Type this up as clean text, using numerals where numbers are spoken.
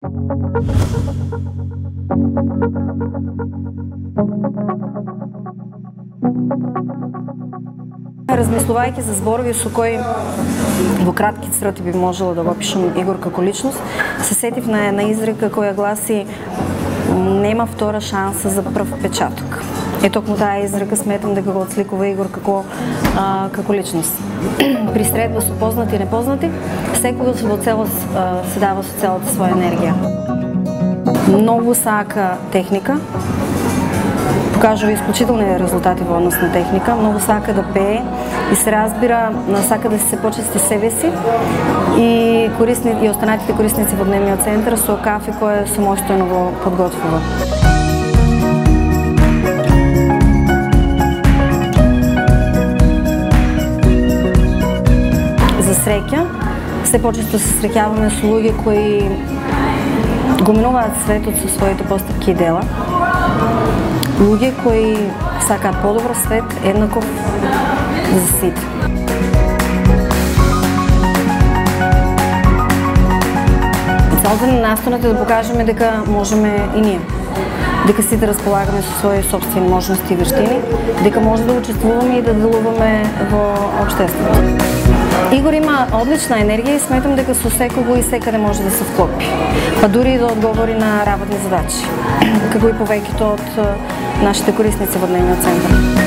Размислувајќи за зборови со кои во кратки црти би можела да го опишам Игор како личност, се сетив на една изрека која гласи: нема втора шанса за прв печаток. Токму таа изрека сметам дека го отсликува Игор како личност. При средба со познати и непознати, секогаш во целост се дава со целата своја енергија. Многу сака техника, покажува исклучителни резултати во однос на техника, многу сака да пее и се разбира, сака да се почести себе си и останатите корисници во дневниот центар со кафе кое самостојно го подготвува. За среќа, се почесто се среќаваме со луѓе кои го минуваат светот со своите постапки и дела. Луѓе кои сакаат подобар свет, еднаков за сите. Целта на настанот е да покажеме дека можеме и ние, дека сите располагаме со своји собствени можности и вештини, дека може да учествуваме и да делуваме во општеството. Игор има одлична енергија и сметам дека со секого и секаде може да се вклопи, па дури и да одговори на работни задачи, како и повеќето од нашите корисници во дневниот центар.